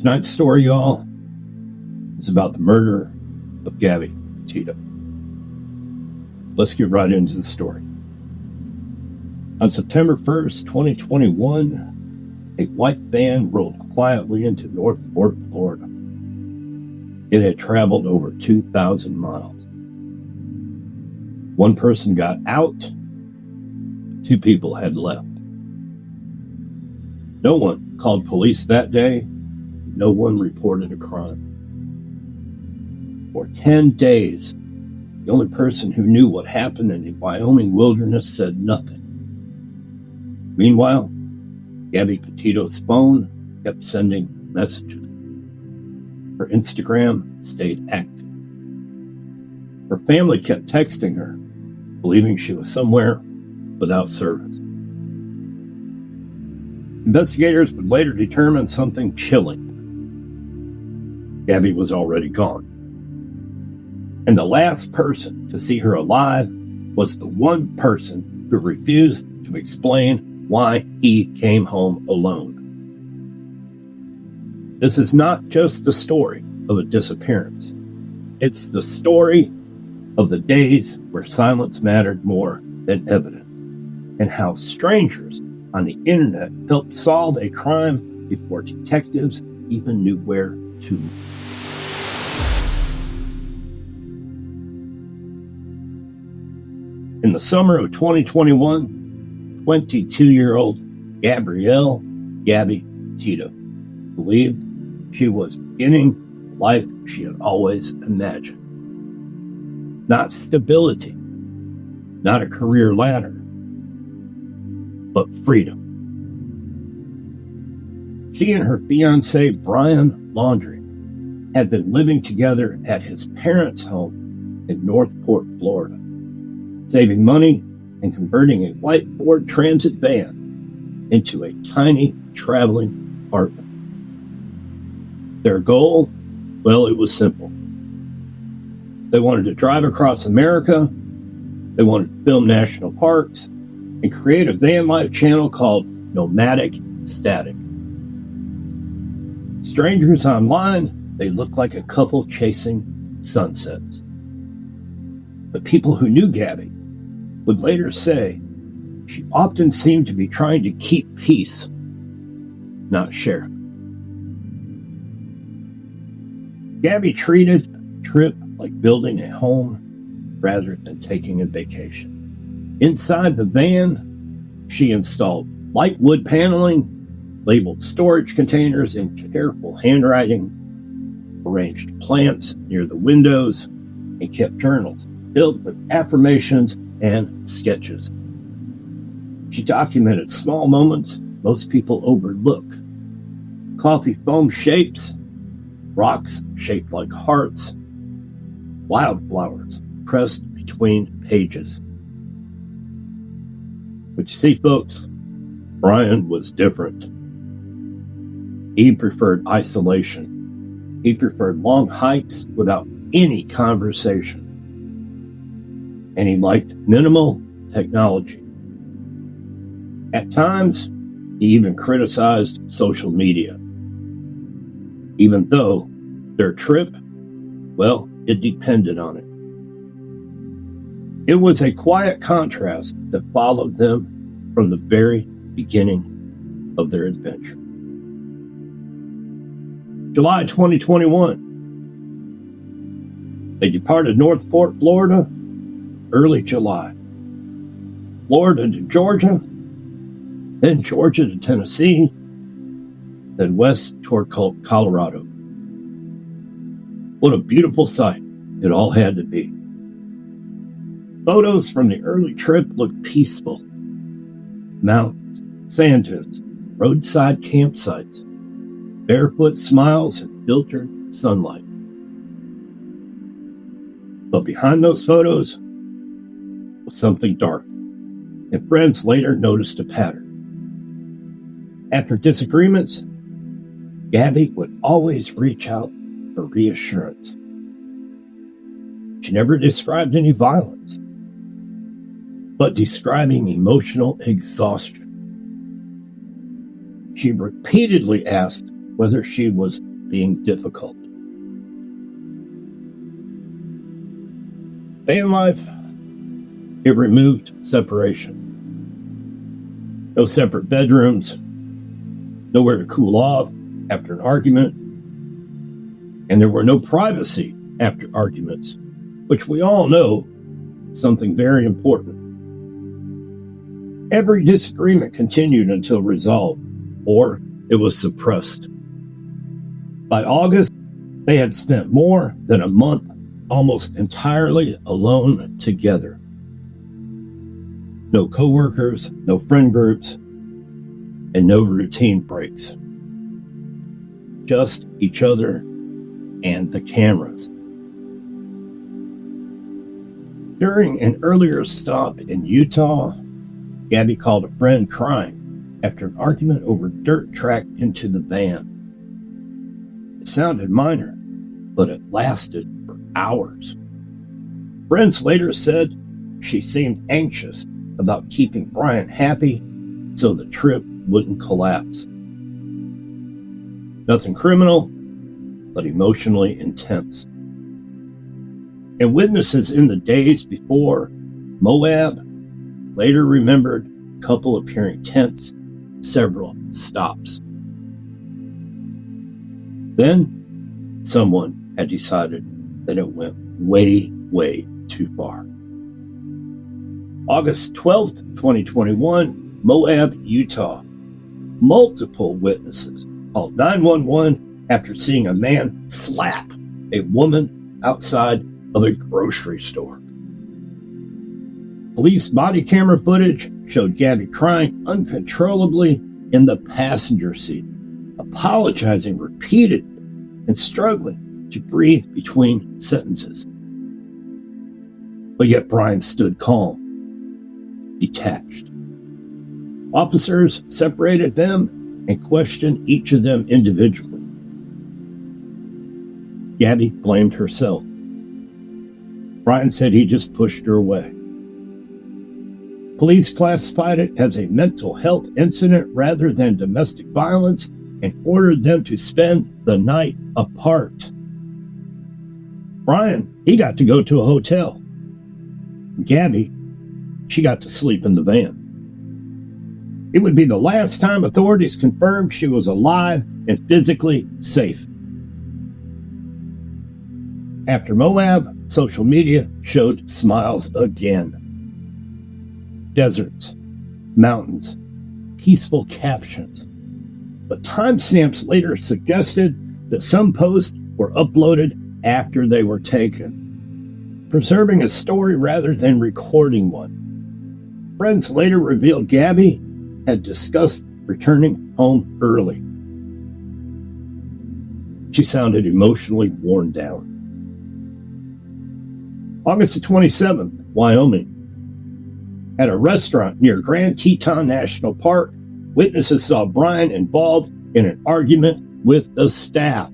Tonight's story, y'all, is about the murder of Gabby Petito. Let's get right into the story. On September 1st, 2021, a white van rolled quietly into North Fort, Florida. It had traveled over 2,000 miles. One person got out, 2 people had left. No one called police that day. No one reported a crime. For 10 days, the only person who knew what happened in the Wyoming wilderness said nothing. Meanwhile, Gabby Petito's phone kept sending messages. Her Instagram stayed active. Her family kept texting her, believing she was somewhere without service. Investigators would later determine something chilling. Gabby was already gone. And the last person to see her alive was the one person who refused to explain why he came home alone. This is not just the story of a disappearance. It's the story of the days where silence mattered more than evidence, and how strangers on the internet helped solve a crime before detectives even knew where to look. In the summer of 2021, 22-year-old Gabby Petito believed she was beginning the life she had always imagined. Not stability, not a career ladder, but freedom. She and her fiancé, Brian Laundrie, had been living together at his parents' home in North Port, Florida, saving money and converting a white Ford Transit van into a tiny traveling apartment. Their goal? Well, it was simple. They wanted to drive across America, they wanted to film national parks, and create a van life channel called Nomadic Static. Strangers online, they looked like a couple chasing sunsets. But people who knew Gabby would later say she often seemed to be trying to keep peace, not share. Gabby treated the trip like building a home rather than taking a vacation. Inside the van, she installed light wood paneling, labeled storage containers in careful handwriting, arranged plants near the windows, and kept journals filled with affirmations and sketches. She documented small moments most people overlook. Coffee foam shapes, rocks shaped like hearts, wildflowers pressed between pages. But you see, folks, Brian was different. He preferred isolation. He preferred long hikes without any conversation. And he liked minimal technology. At times, he even criticized social media. Even though their trip, well, it depended on it. It was a quiet contrast that followed them from the very beginning of their adventure. July 2021. They departed North Fort, Florida, early July. Florida to Georgia, then Georgia to Tennessee, then west toward Colorado. What a beautiful sight it all had to be. Photos from the early trip looked peaceful. Mountains, sand dunes, roadside campsites, barefoot smiles and filtered sunlight. But behind those photos was something dark, and friends later noticed a pattern. After disagreements, Gabby would always reach out for reassurance. She never described any violence, but describing emotional exhaustion. She repeatedly asked whether she was being difficult. Van life, it removed separation. No separate bedrooms, nowhere to cool off after an argument, and there were no privacy after arguments, which we all know is something very important. Every disagreement continued until resolved, or it was suppressed. By August, they had spent more than a month almost entirely alone together. No coworkers, no friend groups, and no routine breaks. Just each other and the cameras. During an earlier stop in Utah, Gabby called a friend crying after an argument over dirt tracked into the van. It sounded minor, but it lasted for hours. Friends later said she seemed anxious about keeping Brian happy so the trip wouldn't collapse. Nothing criminal, but emotionally intense. And witnesses in the days before Moab later remembered a couple appearing tense, several stops. Then someone had decided that it went way, way too far. August 12th, 2021, Moab, Utah. Multiple witnesses called 911 after seeing a man slap a woman outside of a grocery store. Police body camera footage showed Gabby crying uncontrollably in the passenger seat, apologizing repeatedly and struggling to breathe between sentences. But yet Brian stood calm, detached. Officers separated them and questioned each of them individually. Gabby blamed herself. Brian said he just pushed her away. Police classified it as a mental health incident rather than domestic violence and ordered them to spend the night apart. Brian, he got to go to a hotel. Gabby, she got to sleep in the van. It would be the last time authorities confirmed she was alive and physically safe. After Moab, social media showed smiles again. Deserts, mountains, peaceful captions. But timestamps later suggested that some posts were uploaded after they were taken, preserving a story rather than recording one. Friends later revealed Gabby had discussed returning home early. She sounded emotionally worn down. August the 27th, Wyoming. At a restaurant near Grand Teton National Park, witnesses saw Brian involved in an argument with the staff.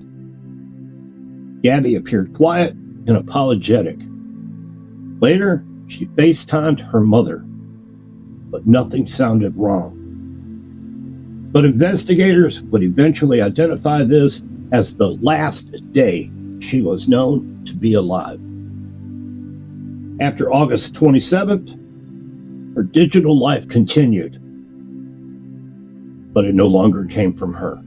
Gabby appeared quiet and apologetic. Later, she FaceTimed her mother, but nothing sounded wrong. But investigators would eventually identify this as the last day she was known to be alive. After August 27th, her digital life continued, but it no longer came from her.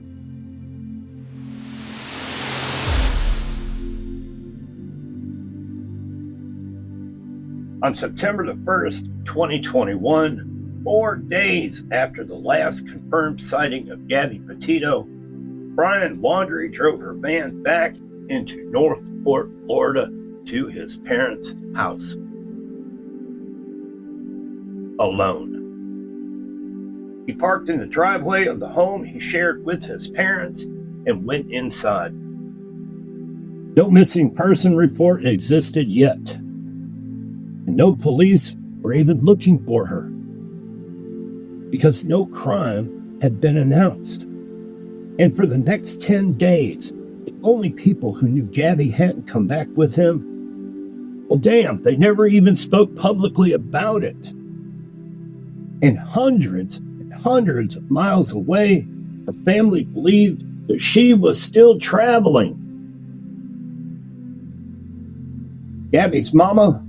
On September the 1st, 2021, 4 days after the last confirmed sighting of Gabby Petito, Brian Laundrie drove her van back into Northport, Florida, to his parents' house. Alone. He parked in the driveway of the home he shared with his parents and went inside. No missing person report existed yet, and no police were even looking for her, because no crime had been announced. And for the next 10 days, the only people who knew Gabby hadn't come back with him, well, damn, they never even spoke publicly about it. And hundreds of miles away, her family believed that she was still traveling. Gabby's mama,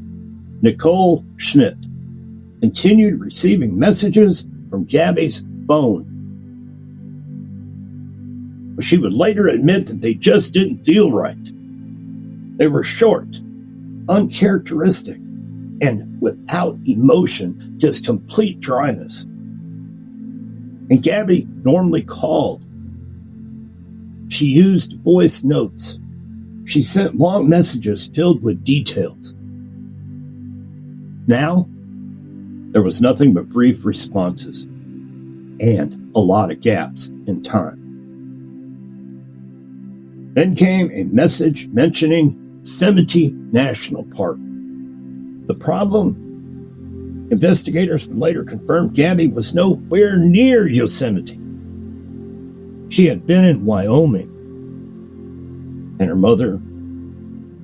Nicole Schmidt, continued receiving messages from Gabby's phone. But she would later admit that they just didn't feel right. They were short, uncharacteristic, and without emotion, just complete dryness. And Gabby normally called. She used voice notes. She sent long messages filled with details. Now, there was nothing but brief responses and a lot of gaps in time. Then came a message mentioning Yosemite National Park. The problem? Investigators would later confirm Gabby was nowhere near Yosemite. She had been in Wyoming, and her mother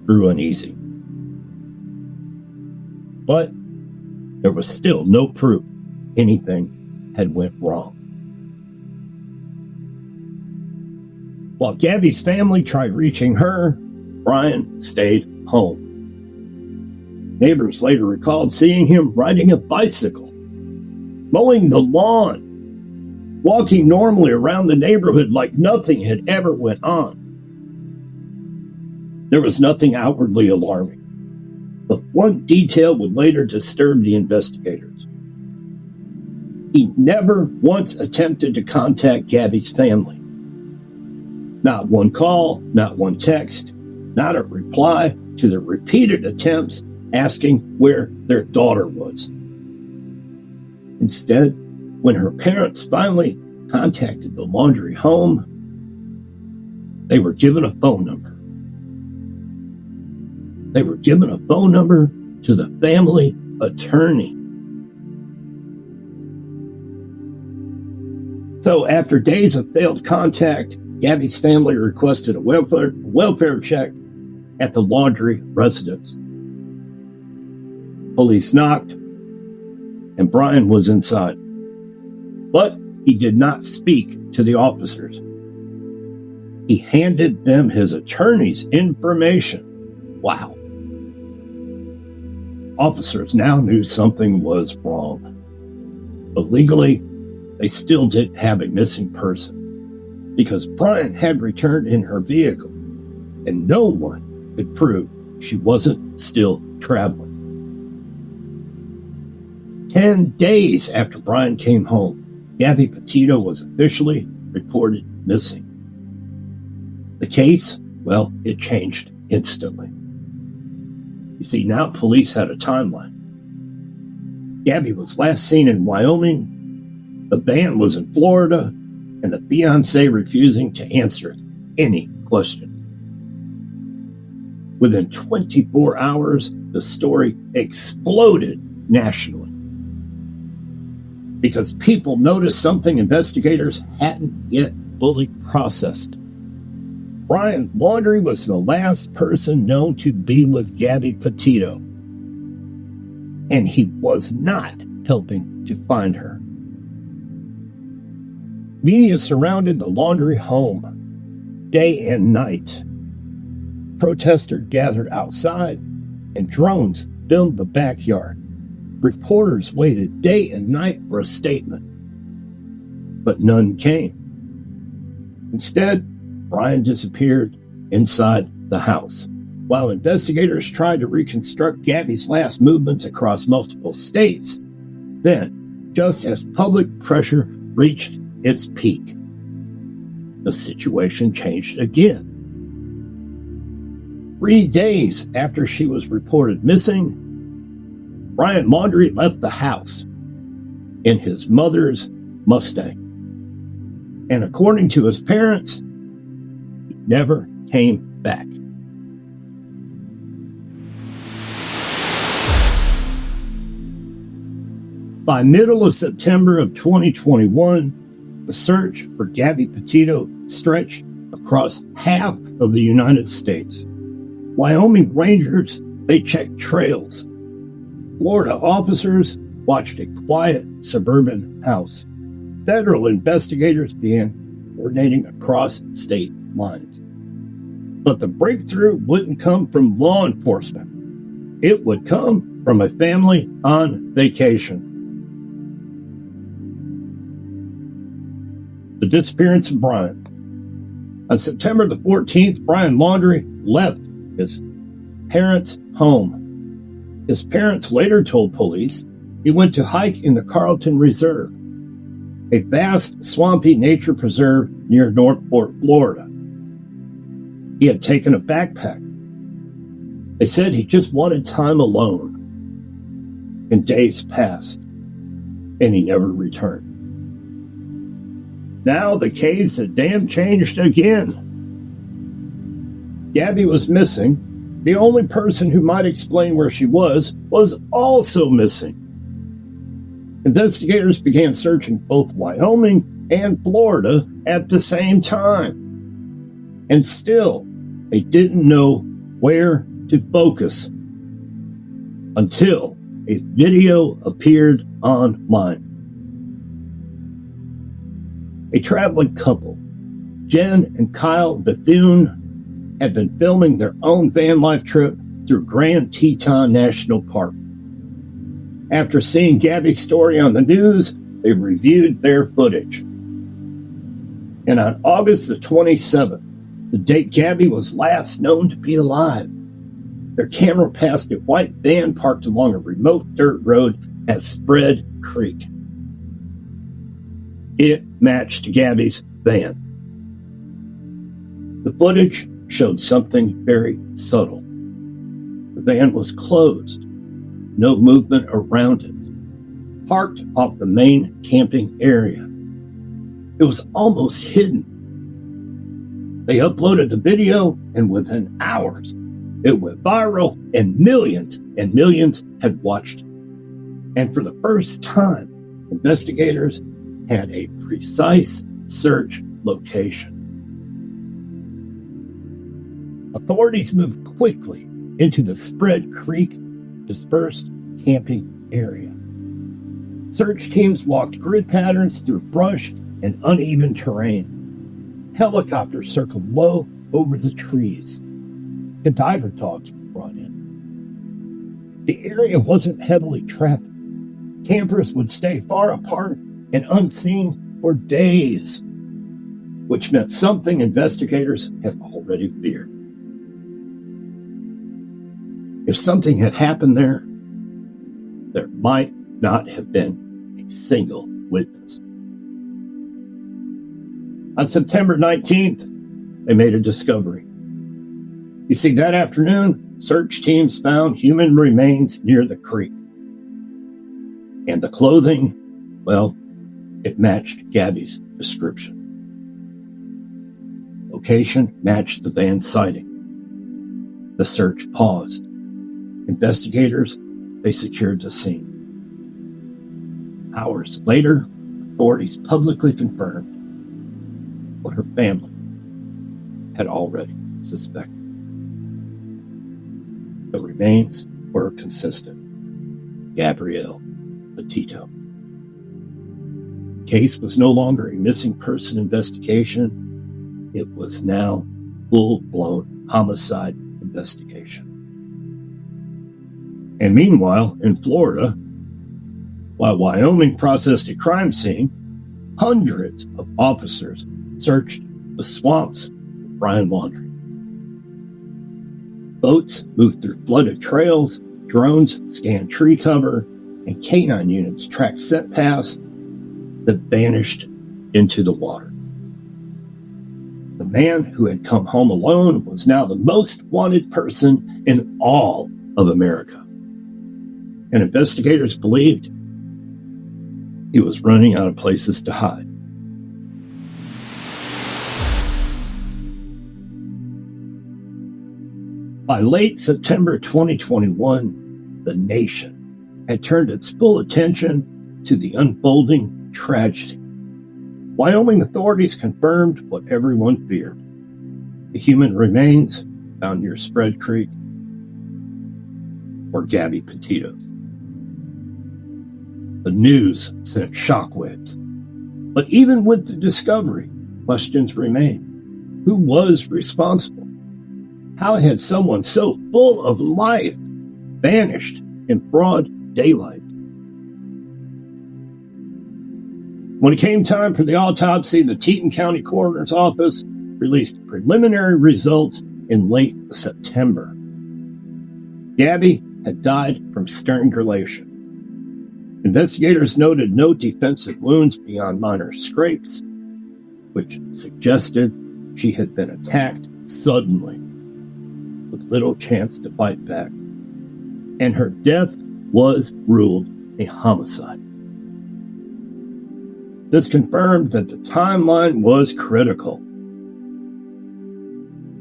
grew uneasy. But there was still no proof anything had went wrong. While Gabby's family tried reaching her, Brian stayed home. Neighbors later recalled seeing him riding a bicycle, mowing the lawn, walking normally around the neighborhood like nothing had ever went on. There was nothing outwardly alarming, but one detail would later disturb the investigators. He never once attempted to contact Gabby's family. Not one call, not one text, not a reply to the repeated attempts asking where their daughter was. Instead, when her parents finally contacted the Laundrie home, they were given a phone number. They were given a phone number to the family attorney. So after days of failed contact, Gabby's family requested a welfare check at the Laundrie residence. Police knocked, and Brian was inside. But he did not speak to the officers. He handed them his attorney's information. Wow. Officers now knew something was wrong. But legally, they still didn't have a missing person, because Brian had returned in her vehicle, and no one could prove she wasn't still traveling. 10 days after Brian came home, Gabby Petito was officially reported missing. The case, well, it changed instantly. You see, now police had a timeline. Gabby was last seen in Wyoming, the van was in Florida, and the fiancé refusing to answer any question. Within 24 hours, the story exploded nationally, because people noticed something investigators hadn't yet fully processed. Brian Laundrie was the last person known to be with Gabby Petito, and he was not helping to find her. Media surrounded the Laundrie home day and night. Protesters gathered outside, and drones filled the backyard. Reporters waited day and night for a statement, but none came. Instead, Brian disappeared inside the house. While investigators tried to reconstruct Gabby's last movements across multiple states, then, just as public pressure reached its peak, the situation changed again. 3 days after she was reported missing, Brian Laundrie left the house in his mother's Mustang. And according to his parents, he never came back. By middle of September of 2021, the search for Gabby Petito stretched across half of the United States. Wyoming Rangers, they checked trails. Florida officers watched a quiet suburban house. Federal investigators began coordinating across state lines. But the breakthrough wouldn't come from law enforcement. It would come from a family on vacation. The disappearance of Brian. On September the 14th, Brian Laundrie left his parents' home. His parents later told police he went to hike in the Carlton Reserve, a vast swampy nature preserve near Northport, Florida. He had taken a backpack. They said he just wanted time alone. And days passed, and he never returned. Now the case had damn changed again. Gabby was missing. The only person who might explain where she was also missing. Investigators began searching both Wyoming and Florida at the same time. And still, they didn't know where to focus until a video appeared online. A traveling couple, Jen and Kyle Bethune, had been filming their own van life trip through Grand Teton National Park. After seeing Gabby's story on the news, they reviewed their footage. And on August the 27th, the date Gabby was last known to be alive, their camera passed a white van parked along a remote dirt road at Spread Creek. It matched Gabby's van. The footage showed something very subtle. The van was closed, no movement around it, parked off the main camping area. It was almost hidden. They uploaded the video, and within hours, it went viral, and millions had watched it. And for the first time, investigators had a precise search location. Authorities moved quickly into the Spread Creek dispersed camping area. Search teams walked grid patterns through brush and uneven terrain. Helicopters circled low over the trees. And diver dogs were brought in. The area wasn't heavily trafficked. Campers would stay far apart and unseen for days, which meant something investigators had already feared. If something had happened there, there might not have been a single witness. On September 19th, they made a discovery. You see, that afternoon, search teams found human remains near the creek. And the clothing, well, it matched Gabby's description. Location matched the van sighting. The search paused. Investigators, they secured the scene. Hours later, authorities publicly confirmed what her family had already suspected. The remains were consistent. Gabby Petito. The case was no longer a missing person investigation. It was now full-blown homicide investigation. And meanwhile, in Florida, while Wyoming processed a crime scene, hundreds of officers searched the swamps for Brian Laundrie. Boats moved through flooded trails, drones scanned tree cover, and canine units tracked scent paths that vanished into the water. The man who had come home alone was now the most wanted person in all of America. And investigators believed he was running out of places to hide. By late September 2021, the nation had turned its full attention to the unfolding tragedy. Wyoming authorities confirmed what everyone feared. The human remains found near Spread Creek were Gabby Petito's. The news sent shockwaves. But even with the discovery, questions remain. Who was responsible? How had someone so full of life vanished in broad daylight? When it came time for the autopsy, the Teton County Coroner's Office released preliminary results in late September. Gabby had died from strangulation. Investigators noted no defensive wounds beyond minor scrapes, which suggested she had been attacked suddenly, with little chance to fight back, and her death was ruled a homicide. This confirmed that the timeline was critical.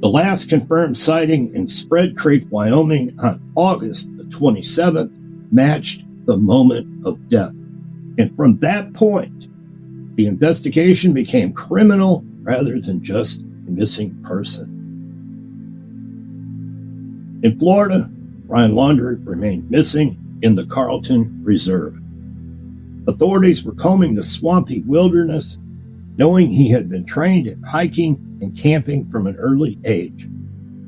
The last confirmed sighting in Spread Creek, Wyoming on August the 27th matched the moment of death. And from that point, the investigation became criminal rather than just a missing person. In Florida, Brian Laundrie remained missing in the Carlton Reserve. Authorities were combing the swampy wilderness, knowing he had been trained in hiking and camping from an early age,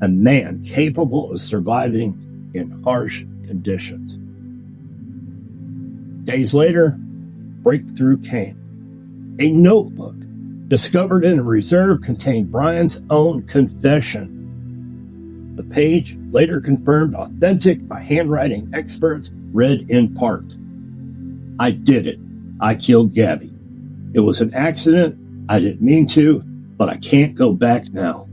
a man capable of surviving in harsh conditions. Days later, breakthrough came. A notebook discovered in a reserve contained Brian's own confession. The page, later confirmed authentic by handwriting experts, read in part, "I did it. I killed Gabby. It was an accident. I didn't mean to, but I can't go back now."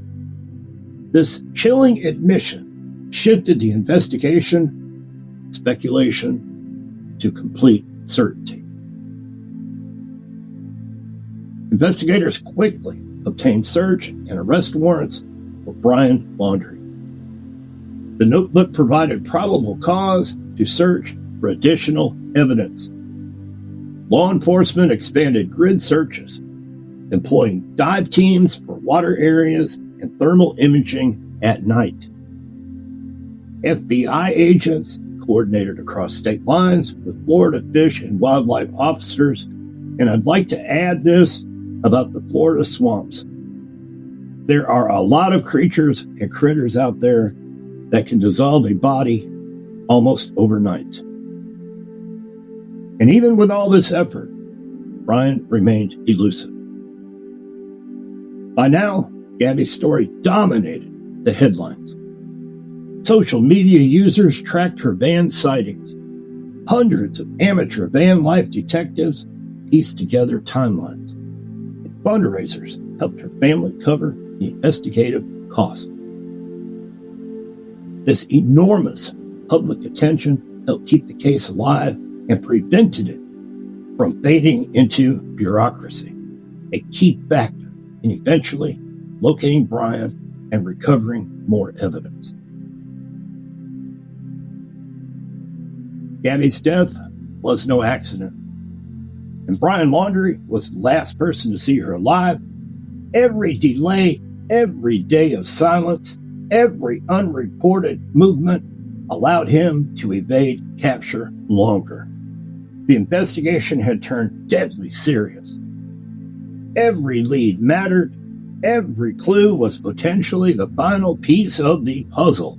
This chilling admission shifted the investigation, speculation, to complete certainty. Investigators quickly obtained search and arrest warrants for Brian Laundrie. The notebook provided probable cause to search for additional evidence. Law enforcement expanded grid searches, employing dive teams for water areas and thermal imaging at night. FBI agents coordinated across state lines with Florida Fish and Wildlife officers, and I'd like to add this about the Florida swamps. There are a lot of creatures and critters out there that can dissolve a body almost overnight. And even with all this effort, Brian remained elusive. By now, Gabby's story dominated the headlines. Social media users tracked her van sightings. Hundreds of amateur van life detectives pieced together timelines. And fundraisers helped her family cover the investigative costs. This enormous public attention helped keep the case alive and prevented it from fading into bureaucracy, a key factor in eventually locating Brian and recovering more evidence. Gabby's death was no accident, and Brian Laundrie was the last person to see her alive. Every delay, every day of silence, every unreported movement allowed him to evade capture longer. The investigation had turned deadly serious. Every lead mattered. Every clue was potentially the final piece of the puzzle.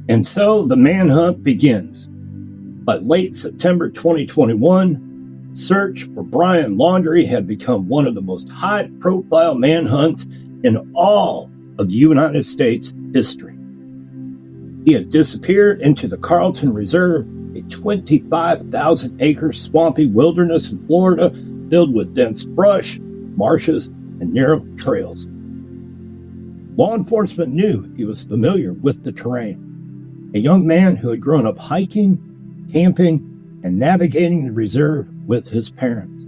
And so the manhunt begins. By late September 2021, search for Brian Laundrie had become one of the most high-profile manhunts in all of the United States history. He had disappeared into the Carlton Reserve, a 25,000-acre swampy wilderness in Florida filled with dense brush, marshes, and narrow trails. Law enforcement knew he was familiar with the terrain. A young man who had grown up hiking, camping, and navigating the reserve with his parents.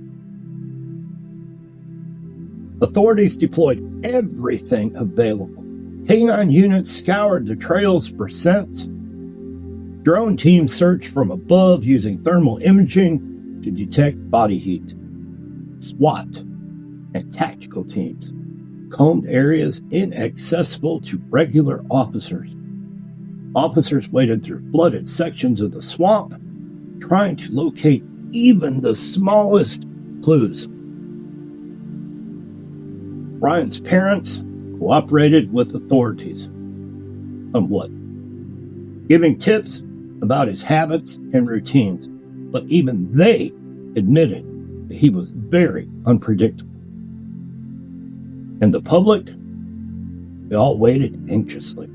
Authorities deployed everything available. K-9 units scoured the trails for scents. Drone teams searched from above using thermal imaging to detect body heat. SWAT and tactical teams combed areas inaccessible to regular officers. Officers waded through flooded sections of the swamp, trying to locate even the smallest clues. Brian's parents cooperated with authorities somewhat, giving tips about his habits and routines, but even they admitted that he was very unpredictable. And the public, they all waited anxiously.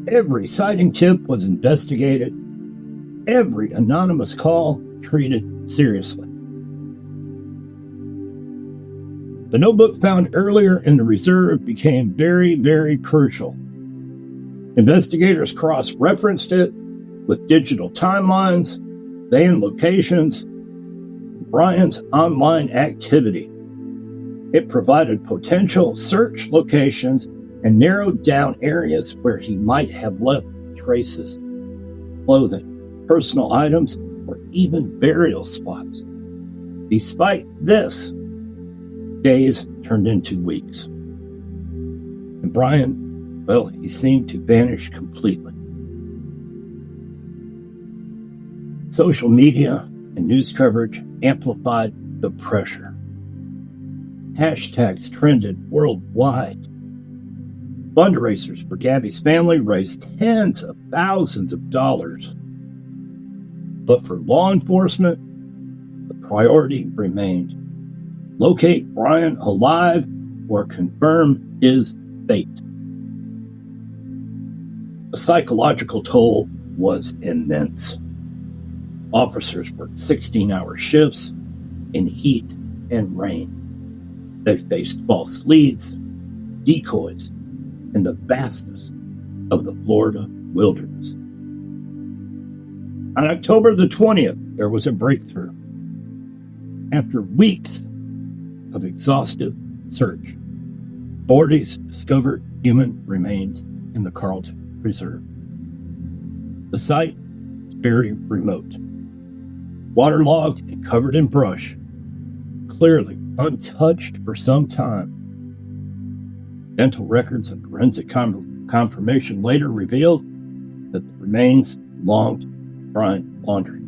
Every sighting tip was investigated, every anonymous call treated seriously. The notebook found earlier in the reserve became very, very crucial. Investigators cross-referenced it with digital timelines, van locations, Brian's online activity. It provided potential search locations and narrowed down areas where he might have left traces, clothing, personal items, or even burial spots. Despite this, days turned into weeks. And Brian, well, he seemed to vanish completely. Social media and news coverage amplified the pressure. Hashtags trended worldwide. Fundraisers for Gabby's family raised tens of thousands of dollars. But for law enforcement, the priority remained: locate Brian alive or confirm his fate. The psychological toll was immense. Officers worked 16-hour shifts in heat and rain. They faced false leads, decoys, and the vastness of the Florida wilderness. On October the 20th, there was a breakthrough. After weeks of exhaustive search, authorities discovered human remains in the Carlton Reserve. The site is very remote, waterlogged and covered in brush, clearly untouched for some time. Dental records and forensic confirmation later revealed that the remains belonged to Brian Laundrie.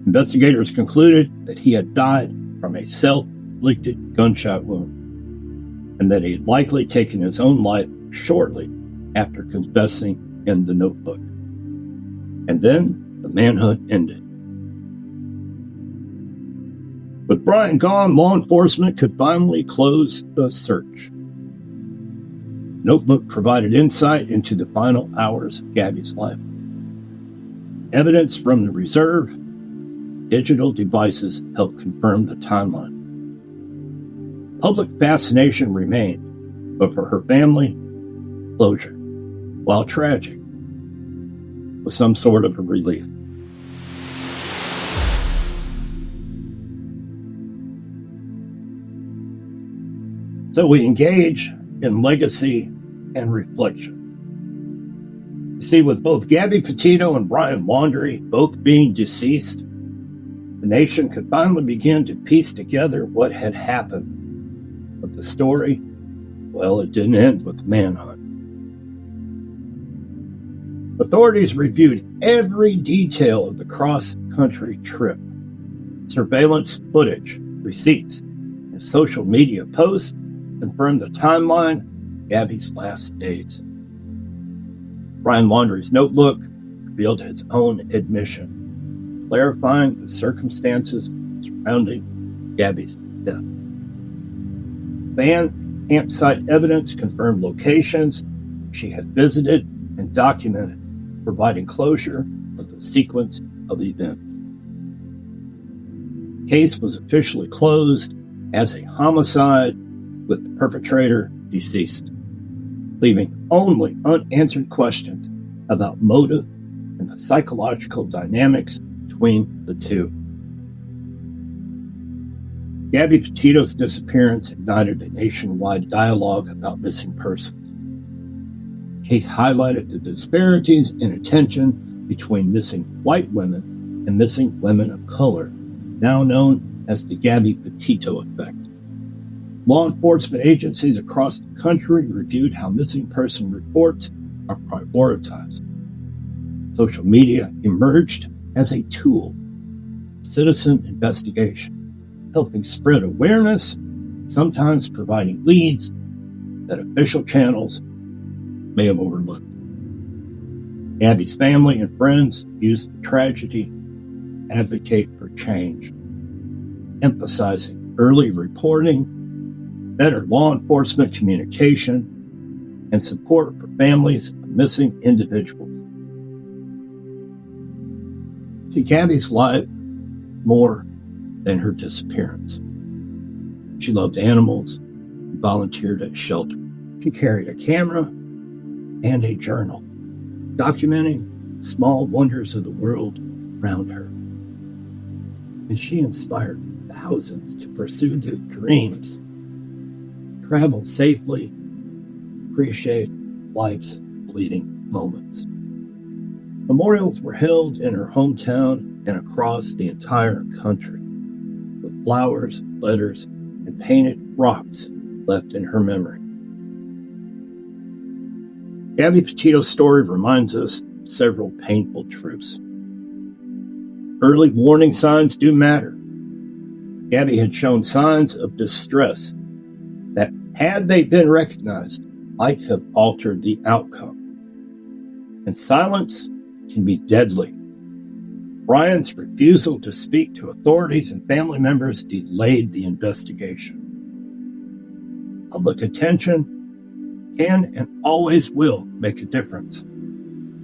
Investigators concluded that he had died from a self-inflicted gunshot wound, and that he had likely taken his own life shortly after confessing in the notebook. And then the manhunt ended. With Brian gone, law enforcement could finally close the search. Notebook provided insight into the final hours of Gabby's life. Evidence from the reserve, digital devices helped confirm the timeline. Public fascination remained, but for her family, closure, while tragic, was some sort of a relief. So we engage in legacy and reflection. You see, with both Gabby Petito and Brian Laundrie both being deceased, the nation could finally begin to piece together what had happened. But the story, well, it didn't end with the manhunt. Authorities reviewed every detail of the cross-country trip. Surveillance footage, receipts, and social media posts confirmed the timeline of Gabby's last days. Brian Laundrie's notebook revealed his own admission, clarifying the circumstances surrounding Gabby's death. Van campsite evidence confirmed locations she had visited and documented, providing closure of the sequence of events. The case was officially closed as a homicide, with the perpetrator deceased, leaving only unanswered questions about motive and the psychological dynamics between the two. Gabby Petito's disappearance ignited a nationwide dialogue about missing persons. The case highlighted the disparities in attention between missing white women and missing women of color, now known as the Gabby Petito effect. Law enforcement agencies across the country reviewed how missing person reports are prioritized. Social media emerged as a tool, citizen investigation, helping spread awareness, sometimes providing leads that official channels may have overlooked. Gabby's family and friends used the tragedy to advocate for change, emphasizing early reporting, better law enforcement communication, and support for families of missing individuals. See, Gabby's life more than her disappearance. She loved animals and volunteered at a shelter. She carried a camera and a journal, documenting small wonders of the world around her. And she inspired thousands to pursue their dreams, travel safely, appreciate life's fleeting moments. Memorials were held in her hometown and across the entire country, with flowers, letters, and painted rocks left in her memory. Gabby Petito's story reminds us of several painful truths. Early warning signs do matter. Gabby had shown signs of distress that, had they been recognized, might have altered the outcome. And silence can be deadly. Brian's refusal to speak to authorities and family members delayed the investigation. Public attention can and always will make a difference.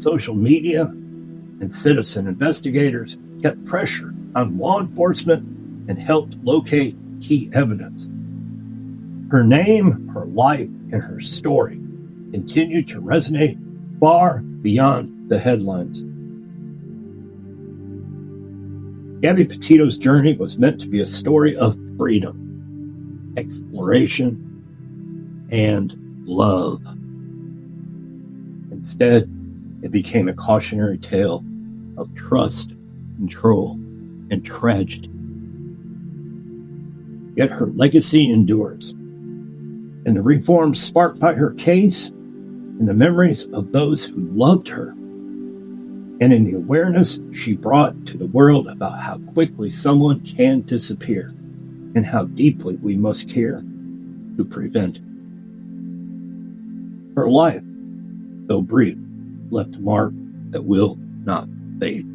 Social media and citizen investigators kept pressure on law enforcement and helped locate key evidence. Her name, her life, and her story continue to resonate far beyond the headlines. Gabby Petito's journey was meant to be a story of freedom, exploration, and love. Instead, it became a cautionary tale of trust, control, and tragedy. Yet her legacy endures, and the reforms sparked by her case, in the memories of those who loved her, and in the awareness she brought to the world about how quickly someone can disappear and how deeply we must care to prevent it. Her life, though brief, left a mark that will not fade.